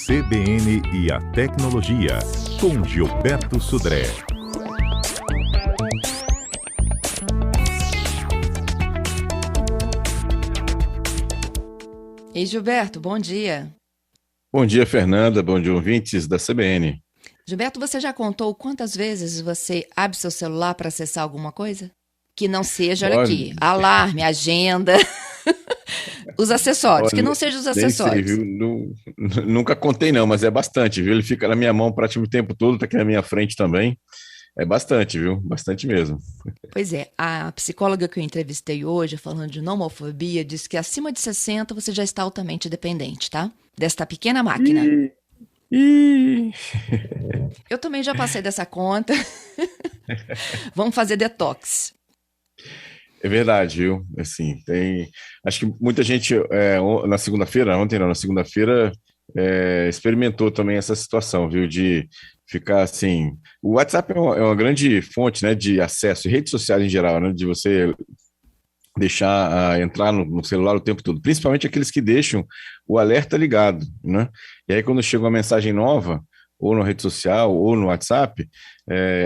CBN e a Tecnologia, com Gilberto Sudré. Ei, Gilberto, bom dia. Bom dia, Fernanda. Bom dia, ouvintes da CBN. Gilberto, você já contou quantas vezes você abre seu celular para acessar alguma coisa? Que não seja, olha Olha, aqui, alarme, agenda, os acessórios, que olha, não sejam os nem sei, acessórios. viu? Nunca contei não, mas é bastante, viu? Ele fica na minha mão praticamente o tempo todo, tá aqui na minha frente também. É bastante, viu? Bastante mesmo. Pois é, a psicóloga que eu entrevistei hoje, falando de nomofobia, disse que acima de 60 você já está altamente dependente, tá? Desta pequena máquina. E, e... Eu também já passei dessa conta. Vamos fazer detox. É verdade, viu? Assim, tem. Acho que muita gente na segunda-feira, ontem não, na segunda-feira, experimentou também essa situação, viu? De ficar assim. O WhatsApp é uma grande fonte, né, de acesso, e redes sociais em geral, né? De você deixar entrar no celular o tempo todo, principalmente aqueles que deixam o alerta ligado, né? E aí quando chega uma mensagem nova, ou na rede social, ou no WhatsApp,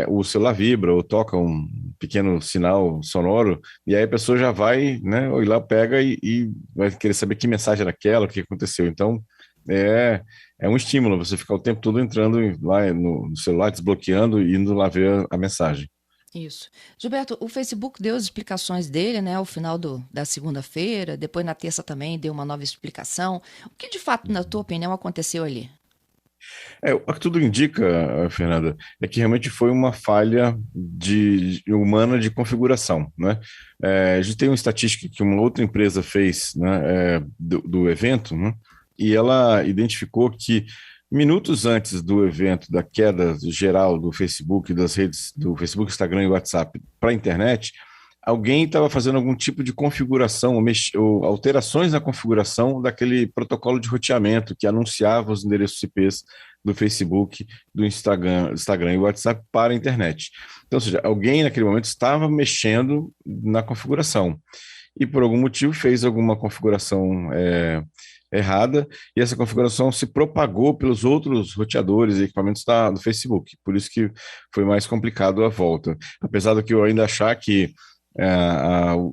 o celular vibra, ou toca um pequeno sinal sonoro, e aí a pessoa já vai, né, ou ir lá, pega e vai querer saber que mensagem era aquela, o que aconteceu. Então, é, é um estímulo você ficar o tempo todo entrando lá no celular, desbloqueando e indo lá ver a mensagem. Isso. Gilberto, o Facebook deu as explicações dele, né, ao final da segunda-feira, depois na terça também deu uma nova explicação. O que de fato, na tua opinião, aconteceu ali? O que tudo indica, Fernanda, é que realmente foi uma falha humana de configuração, né? A gente tem uma estatística que uma outra empresa fez, né, do evento, né? E ela identificou que minutos antes do evento, da queda geral do Facebook, das redes do Facebook, Instagram e WhatsApp para a internet, alguém estava fazendo algum tipo de configuração ou alterações na configuração daquele protocolo de roteamento que anunciava os endereços IPs do Facebook, do Instagram e WhatsApp para a internet. Então, ou seja, alguém naquele momento estava mexendo na configuração e por algum motivo fez alguma configuração errada, e essa configuração se propagou pelos outros roteadores e equipamentos do Facebook. Por isso que foi mais complicado a volta. Apesar do que eu ainda achar que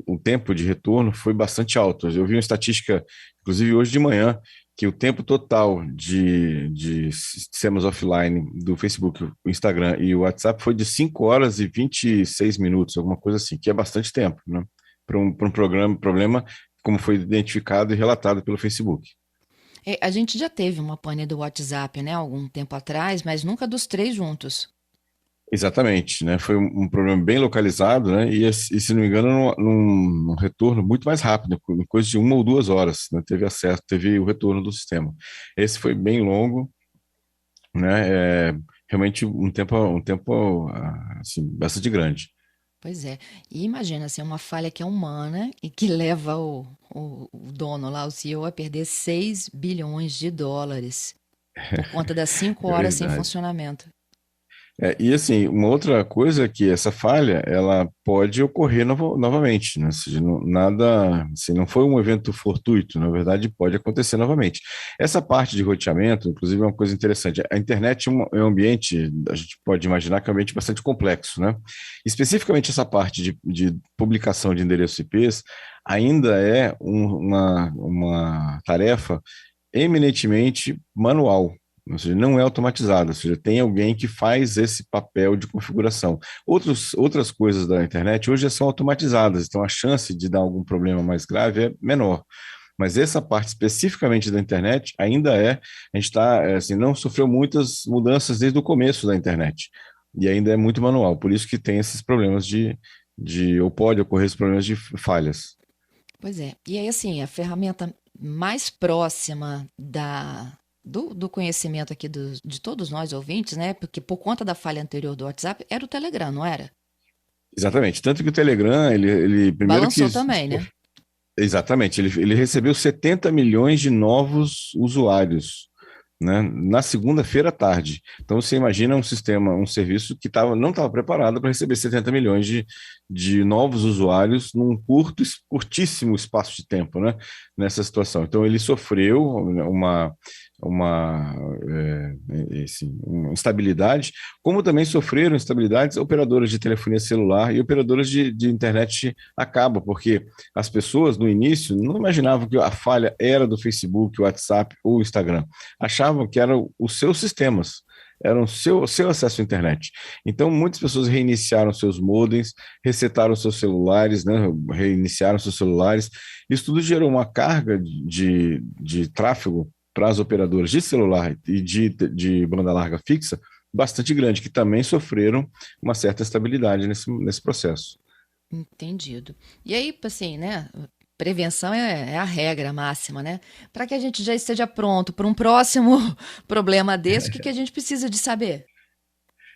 o tempo de retorno foi bastante alto. Eu vi uma estatística, inclusive hoje de manhã, que o tempo total de sistemas offline do Facebook, o Instagram e o WhatsApp foi de 5 horas e 26 minutos, alguma coisa assim, que é bastante tempo, né? Para um problema como foi identificado e relatado pelo Facebook. A gente já teve uma pane do WhatsApp, né, algum tempo atrás, mas nunca dos três juntos. Exatamente, né? Foi um problema bem localizado, né? E se não me engano, num retorno muito mais rápido, em coisa de 1 ou 2 horas, né? Teve o retorno do sistema. Esse foi bem longo, né? Realmente um tempo assim, bastante grande. Pois é. E imagina, assim, uma falha que é humana e que leva o dono lá, o CEO, a perder 6 bilhões de dólares por conta das 5 É horas sem verdade. funcionamento. E assim, uma outra coisa é que essa falha, ela pode ocorrer novamente, né? Ou seja, nada, assim, não foi um evento fortuito, na verdade pode acontecer novamente. Essa parte de roteamento, inclusive, é uma coisa interessante. A internet é um ambiente, a gente pode imaginar que é um ambiente bastante complexo, né? Especificamente essa parte de publicação de endereços IPs ainda é uma tarefa eminentemente manual. Ou seja, não é automatizado, ou seja, tem alguém que faz esse papel de configuração. Outras coisas da internet hoje já são automatizadas, então a chance de dar algum problema mais grave é menor. Mas essa parte especificamente da internet ainda a gente está, assim, não sofreu muitas mudanças desde o começo da internet. E ainda é muito manual, por isso que tem esses problemas ou pode ocorrer esses problemas de falhas. Pois é. E aí, assim, a ferramenta mais próxima do conhecimento aqui de todos nós ouvintes, né? Porque por conta da falha anterior do WhatsApp, era o Telegram, não era? Exatamente. Tanto que o Telegram, ele primeiro Balançou quis. também, né? Exatamente, ele recebeu 70 milhões de novos usuários, né, na segunda-feira à tarde. Então você imagina um serviço que não estava preparado para receber 70 milhões de novos usuários num curtíssimo espaço de tempo, né, nessa situação. Então ele sofreu uma instabilidade, como também sofreram instabilidades operadoras de telefonia celular e operadoras de internet a cabo, porque as pessoas no início não imaginavam que a falha era do Facebook, WhatsApp ou Instagram, achavam que eram os seus sistemas. Era o seu acesso à internet. Então, muitas pessoas reiniciaram seus modems, resetaram seus celulares, né, reiniciaram seus celulares. Isso tudo gerou uma carga de tráfego para as operadoras de celular e de banda larga fixa bastante grande, que também sofreram uma certa estabilidade nesse processo. Entendido. E aí, assim, né? Prevenção é a regra máxima, né? Para que a gente já esteja pronto para um próximo problema desse, o que a gente precisa de saber?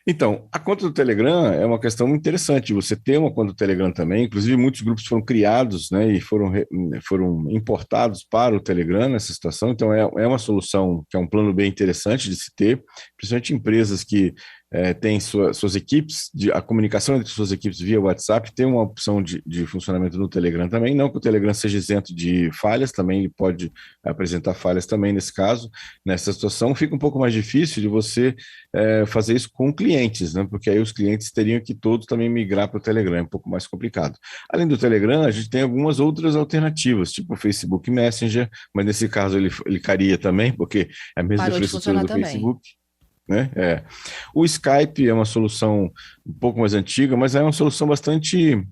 Então, a conta do Telegram é uma questão interessante. Você ter uma conta do Telegram também, inclusive muitos grupos foram criados, né, e foram importados para o Telegram nessa situação. Então, é uma solução que é um plano bem interessante de se ter, principalmente empresas que têm suas equipes, a comunicação entre suas equipes via WhatsApp, tem uma opção de funcionamento no Telegram também. Não que o Telegram seja isento de falhas, também ele pode apresentar falhas também nesse caso. Nessa situação, fica um pouco mais difícil de você fazer isso com clientes, né? Porque aí os clientes teriam que todos também migrar para o Telegram, é um pouco mais complicado. Além do Telegram, a gente tem algumas outras alternativas, tipo o Facebook Messenger, mas nesse caso ele caria também, porque é a mesma Parou de infraestrutura funcionar do também. Facebook. Né? O Skype é uma solução um pouco mais antiga, mas é uma solução bastante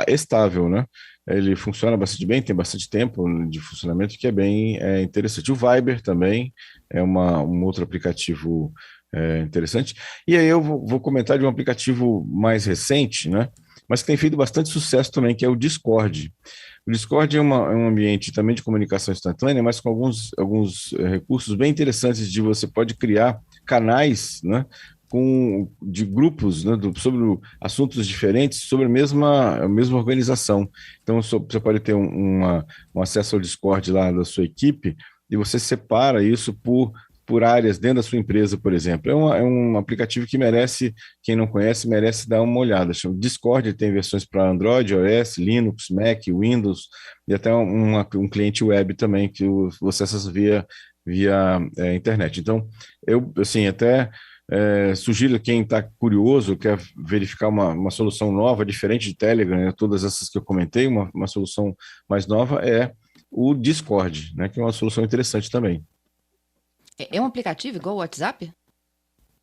estável, né? Ele funciona bastante bem, tem bastante tempo de funcionamento, que é bem interessante. O Viber também é um outro aplicativo interessante. E aí eu vou comentar de um aplicativo mais recente, né? Mas que tem feito bastante sucesso também, que é o Discord. O Discord é um ambiente também de comunicação instantânea, mas com alguns recursos bem interessantes de você pode criar canais, né, de grupos, né, sobre assuntos diferentes, sobre a mesma organização. Então, você pode ter um acesso ao Discord lá da sua equipe e você separa isso por áreas dentro da sua empresa, por exemplo. É um aplicativo que merece, quem não conhece, merece dar uma olhada. Chama Discord, tem versões para Android, iOS, Linux, Mac, Windows e até um cliente web também que você acessa via internet. Então, eu assim, até sugiro quem está curioso, quer verificar uma solução nova, diferente de Telegram, né, todas essas que eu comentei, uma solução mais nova é o Discord, né, que é uma solução interessante também. É um aplicativo igual o WhatsApp?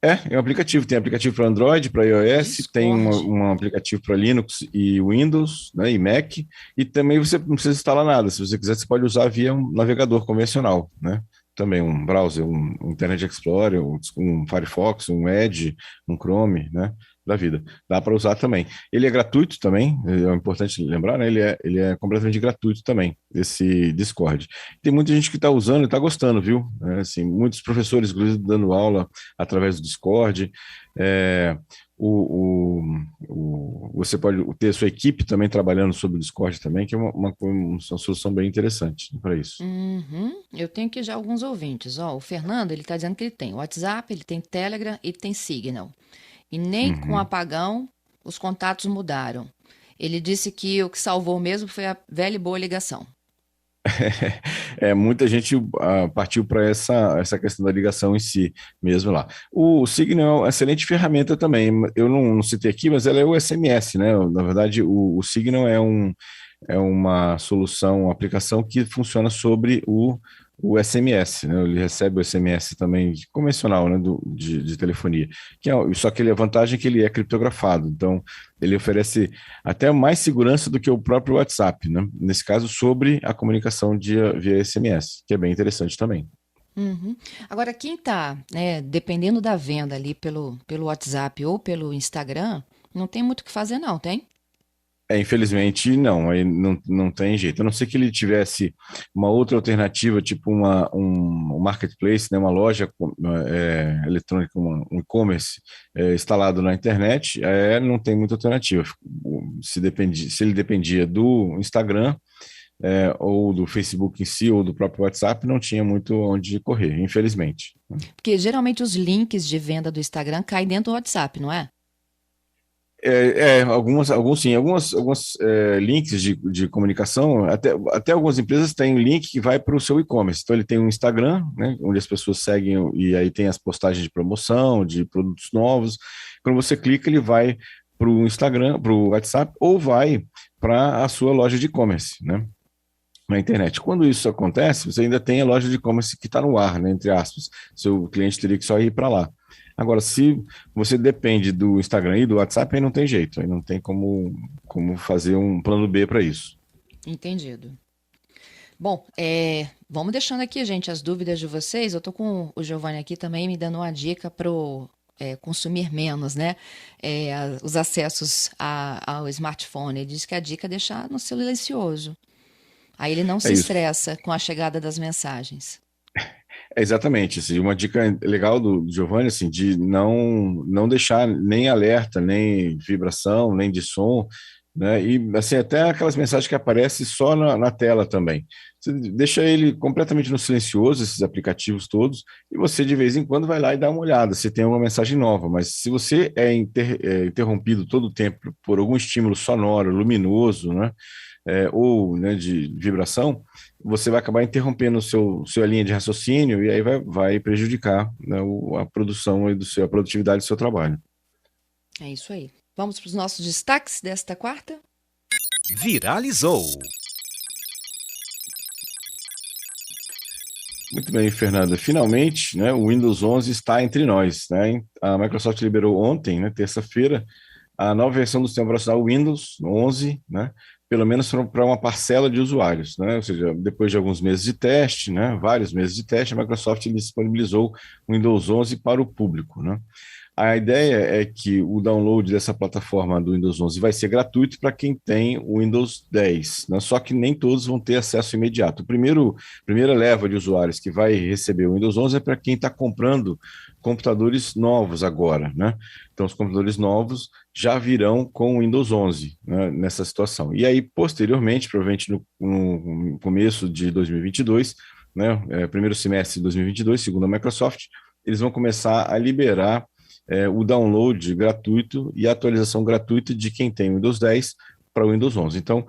É um aplicativo. Tem aplicativo para Android, para iOS, tem Discord. um aplicativo para Linux e Windows, né, e Mac, e também você não precisa instalar nada. Se você quiser, você pode usar via um navegador convencional, né? Também um browser, um Internet Explorer, um Firefox, um Edge, um Chrome, né? Da vida. Dá para usar também. Ele é gratuito também, é importante lembrar, né? Ele é completamente gratuito também, esse Discord. Tem muita gente que está usando e está gostando, viu? Assim, muitos professores, inclusive, dando aula através do Discord. É, você pode ter a sua equipe também trabalhando sobre o Discord também, que é uma solução bem interessante para isso. Uhum. Eu tenho aqui já alguns ouvintes. Ó, o Fernando, ele está dizendo que ele tem WhatsApp, ele tem Telegram e tem Signal. E nem com o Uhum. apagão os contatos mudaram. Ele disse que o que salvou mesmo foi a velha e boa ligação. Muita gente partiu para essa questão da ligação em si mesmo lá. O Signal é uma excelente ferramenta também. Eu não citei aqui, mas ela é o SMS, né? Na verdade, o Signal é uma solução, uma aplicação que funciona sobre o SMS, né? Ele recebe o SMS também convencional, né? De telefonia. Só que a vantagem é que ele é criptografado. Então, ele oferece até mais segurança do que o próprio WhatsApp, né? Nesse caso, sobre a comunicação via SMS, que é bem interessante também. Uhum. Agora, quem está, né, dependendo da venda ali pelo WhatsApp ou pelo Instagram, não tem muito o que fazer, não, tem? Infelizmente, não, aí não tem jeito. A não ser que ele tivesse uma outra alternativa, tipo um marketplace, né, uma loja eletrônica, um e-commerce instalado na internet, não tem muita alternativa. Se ele dependia do Instagram, ou do Facebook em si, ou do próprio WhatsApp, não tinha muito onde correr, infelizmente. Porque geralmente os links de venda do Instagram caem dentro do WhatsApp, não é? Alguns sim, alguns links de comunicação, até algumas empresas têm um link que vai para o seu e-commerce. Então ele tem um Instagram, né, onde as pessoas seguem e aí tem as postagens de promoção, de produtos novos. Quando você clica, ele vai para o Instagram, para o WhatsApp, ou vai para a sua loja de e-commerce, né, na internet. Quando isso acontece, você ainda tem a loja de e-commerce que está no ar, né, entre aspas. Seu cliente teria que só ir para lá. Agora, se você depende do Instagram e do WhatsApp, aí não tem jeito, aí não tem como fazer um plano B para isso. Entendido. Bom, vamos deixando aqui, gente, as dúvidas de vocês. Eu tô com o Giovanni aqui também me dando uma dica para consumir menos, né? Os acessos ao smartphone. Ele diz que a dica é deixar no silencioso. Aí ele não É se isso. estressa com a chegada das mensagens. É exatamente, assim, uma dica legal do Giovanni, assim, de não deixar nem alerta, nem vibração, nem de som, né? E assim, até aquelas mensagens que aparecem só na tela também. Você deixa ele completamente no silencioso, esses aplicativos todos, e você de vez em quando vai lá e dá uma olhada se tem alguma mensagem nova. Mas se você é interrompido todo o tempo por algum estímulo sonoro, luminoso, né? Ou, né, de vibração, você vai acabar interrompendo sua linha de raciocínio e aí vai prejudicar, né, a produção e a produtividade do seu trabalho. É isso aí. Vamos para os nossos destaques desta quarta? Viralizou. Muito bem, Fernanda. Finalmente, né, o Windows 11 está entre nós, né? A Microsoft liberou ontem, né, terça-feira, a nova versão do sistema operacional Windows 11, né, pelo menos para uma parcela de usuários, né, ou seja, depois de alguns meses de teste, né, vários meses de teste, a Microsoft disponibilizou o Windows 11 para o público, né. A ideia é que o download dessa plataforma do Windows 11 vai ser gratuito para quem tem o Windows 10, né? Só que nem todos vão ter acesso imediato. Primeira leva de usuários que vai receber o Windows 11 é para quem está comprando computadores novos agora, né? Então, os computadores novos já virão com o Windows 11, né, nessa situação. E aí, posteriormente, provavelmente no começo de 2022, né, primeiro semestre de 2022, segundo a Microsoft, eles vão começar a liberar o download gratuito e a atualização gratuita de quem tem o Windows 10 para o Windows 11. Então,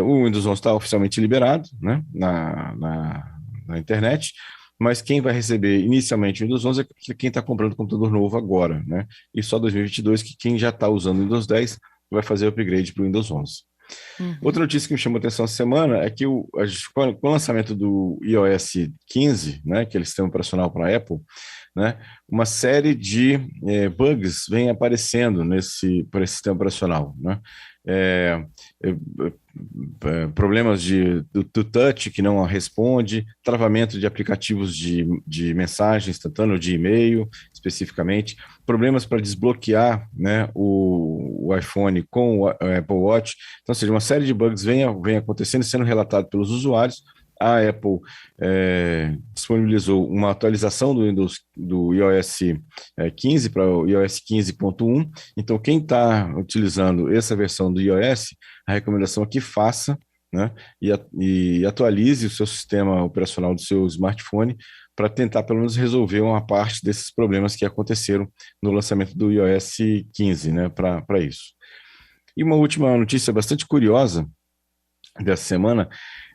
o Windows 11 está oficialmente liberado, né, na internet, mas quem vai receber inicialmente o Windows 11 é quem está comprando computador novo agora, né? E só 2022 que quem já está usando o Windows 10 vai fazer o upgrade para o Windows 11. Uhum. Outra notícia que me chamou a atenção essa semana é que com o lançamento do iOS 15, né, que é o sistema operacional para a Apple, né, uma série de bugs vem aparecendo para esse sistema operacional, né? É, Problemas do touch que não responde, travamento de aplicativos de mensagem instantânea, de e-mail, especificamente, problemas para desbloquear, né, o iPhone com o Apple Watch. Então, ou seja, uma série de bugs vem acontecendo, sendo relatado pelos usuários. A Apple disponibilizou uma atualização do iOS 15 para o iOS 15.1. Então, quem está utilizando essa versão do iOS, a recomendação é que faça, né, e atualize o seu sistema operacional do seu smartphone para tentar, pelo menos, resolver uma parte desses problemas que aconteceram no lançamento do iOS 15, né, para isso. E uma última notícia bastante curiosa dessa semana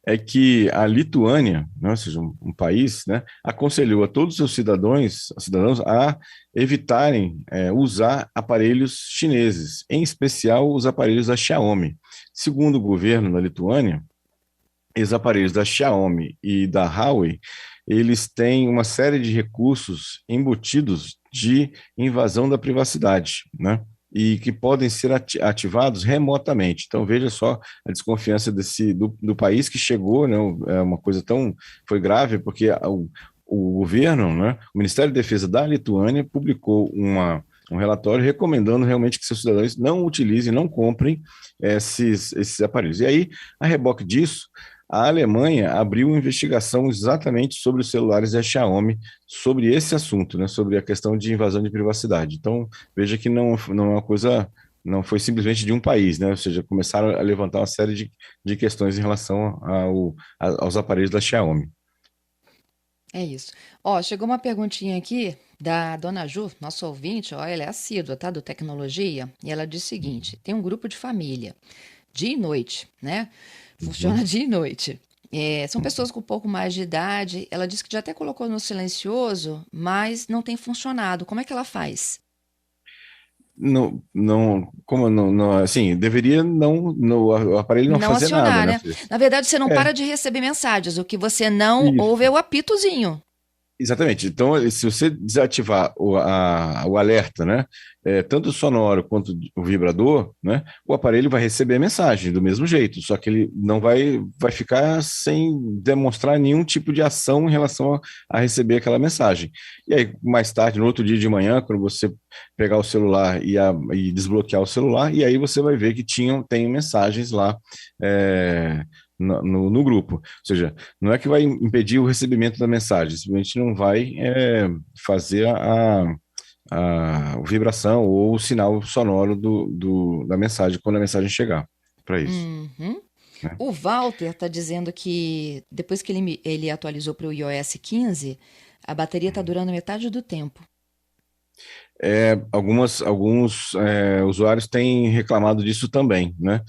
é que a Lituânia, né, ou seja, um país, né, aconselhou a todos os seus cidadãos a evitarem usar aparelhos chineses, em especial os aparelhos da Xiaomi. Segundo o governo da Lituânia, os aparelhos da Xiaomi e da Huawei, eles têm uma série de recursos embutidos de invasão da privacidade, né? E que podem ser ativados remotamente. Então, veja só a desconfiança do país que chegou, né? É uma coisa foi grave, porque o governo, né? O Ministério da Defesa da Lituânia publicou um relatório recomendando realmente que seus cidadãos não utilizem, não comprem esses aparelhos. E aí, a reboque disso, a Alemanha abriu uma investigação exatamente sobre os celulares da Xiaomi, sobre esse assunto, né, sobre a questão de invasão de privacidade. Então, veja que não é uma coisa, não foi simplesmente de um país, né, ou seja, começaram a levantar uma série de questões em relação aos aparelhos da Xiaomi. É isso. Ó, chegou uma perguntinha aqui da Dona Ju, nossa ouvinte, ó, ela é assídua, tá, do Tecnologia, e ela diz o seguinte: tem um grupo de família, dia e noite, né? Uhum. Funciona dia e noite. São pessoas com um pouco mais de idade. Ela disse que já até colocou no silencioso, mas não tem funcionado. Como é que ela faz? Não, não, como não, assim, deveria o aparelho não Não fazer nada, acionar, né? né? Na verdade, você não É, para de receber mensagens. O que você não isso. ouve é o apitozinho. Exatamente. Então, se você desativar o alerta, né, tanto o sonoro quanto o vibrador, né, o aparelho vai receber a mensagem do mesmo jeito, só que ele não vai ficar sem demonstrar nenhum tipo de ação em relação a receber aquela mensagem. E aí, mais tarde, no outro dia de manhã, quando você pegar o celular e desbloquear o celular, e aí você vai ver que tem mensagens lá, é, no grupo. Ou seja, não é que vai impedir o recebimento da mensagem, simplesmente não vai fazer a vibração ou o sinal sonoro da mensagem quando a mensagem chegar para isso. Uhum. Né? O Walter está dizendo que depois que ele atualizou para o iOS 15, a bateria está durando metade do tempo. Alguns usuários têm reclamado disso também, né?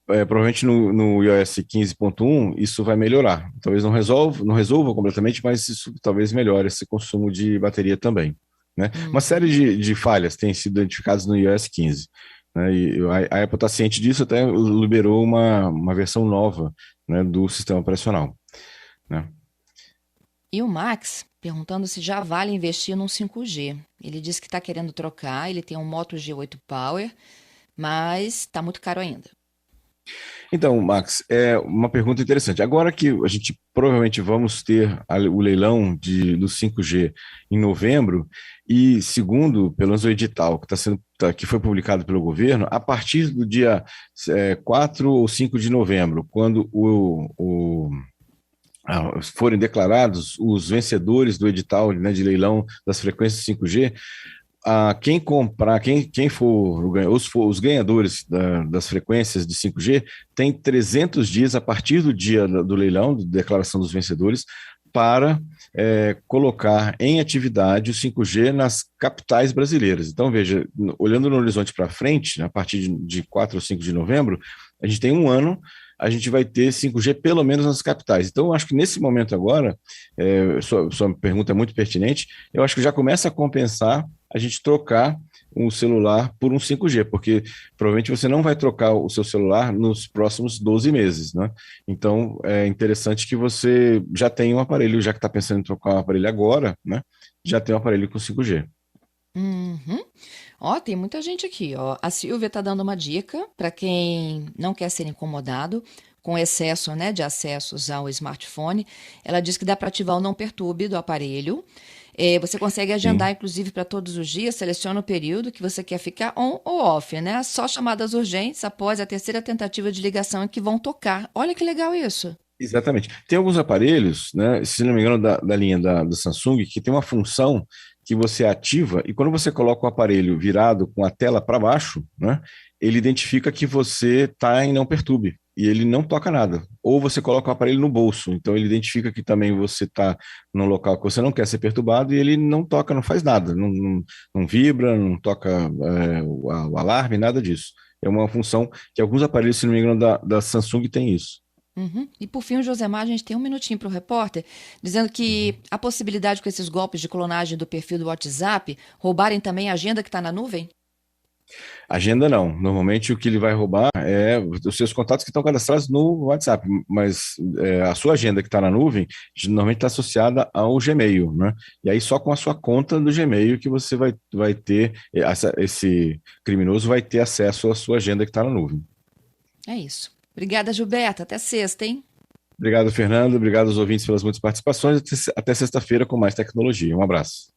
Provavelmente no iOS 15.1 isso vai melhorar. Talvez não resolva completamente, mas isso talvez melhore esse consumo de bateria também. Né? Uma série Uhum. de falhas têm sido identificadas no iOS 15. Né? E a Apple está ciente disso, até liberou uma versão nova, né, do sistema operacional. Né? E o Max perguntando se já vale investir num 5G. Ele disse que está querendo trocar, ele tem um Moto G8 Power, mas está muito caro ainda. Então, Max, é uma pergunta interessante. Agora que a gente provavelmente vamos ter o leilão do 5G em novembro, e segundo, pelo menos o edital que foi publicado pelo governo, a partir do dia 4 ou 5 de novembro, quando forem declarados os vencedores do edital, né, de leilão das frequências 5G, quem comprar, quem for, os ganhadores das frequências de 5G, tem 300 dias a partir do dia do leilão, da declaração dos vencedores, para colocar em atividade o 5G nas capitais brasileiras. Então, veja, olhando no horizonte para frente, a partir de 4 ou 5 de novembro, a gente tem um ano, a gente vai ter 5G pelo menos nas capitais. Então, eu acho que nesse momento agora, sua pergunta é muito pertinente, eu acho que já começa a compensar a gente trocar um celular por um 5G, porque provavelmente você não vai trocar o seu celular nos próximos 12 meses, né? Então, é interessante que você já tenha um aparelho, já que está pensando em trocar um aparelho agora, né? Já tem um aparelho com 5G. Uhum. Ó, tem muita gente aqui, ó. A Silvia tá dando uma dica para quem não quer ser incomodado com excesso, né, de acessos ao smartphone. Ela diz que dá para ativar o não perturbe do aparelho. Você consegue agendar, Sim. inclusive, para todos os dias, seleciona o período que você quer ficar on ou off, né? Só chamadas urgentes após a terceira tentativa de ligação que vão tocar. Olha que legal isso. Exatamente. Tem alguns aparelhos, né, se não me engano, da linha do Samsung, que tem uma função que você ativa e quando você coloca o aparelho virado com a tela para baixo, né, ele identifica que você está em não perturbe e ele não toca nada. Ou você coloca o aparelho no bolso, então ele identifica que também você está num local que você não quer ser perturbado e ele não toca, não faz nada, não vibra, não toca o alarme, nada disso. É uma função que alguns aparelhos, se não me engano, da Samsung tem isso. Uhum. E por fim, o Josemar, a gente tem um minutinho para o repórter, dizendo que Uhum. a possibilidade com esses golpes de clonagem do perfil do WhatsApp roubarem também a agenda que está na nuvem? Agenda não. Normalmente o que ele vai roubar é os seus contatos que estão cadastrados no WhatsApp, mas a sua agenda que está na nuvem normalmente está associada ao Gmail, né? E aí só com a sua conta do Gmail que você vai ter, esse criminoso vai ter acesso à sua agenda que está na nuvem. É isso. Obrigada, Gilberto. Até sexta, hein? Obrigado, Fernando. Obrigado aos ouvintes pelas muitas participações. Até sexta-feira com mais tecnologia. Um abraço.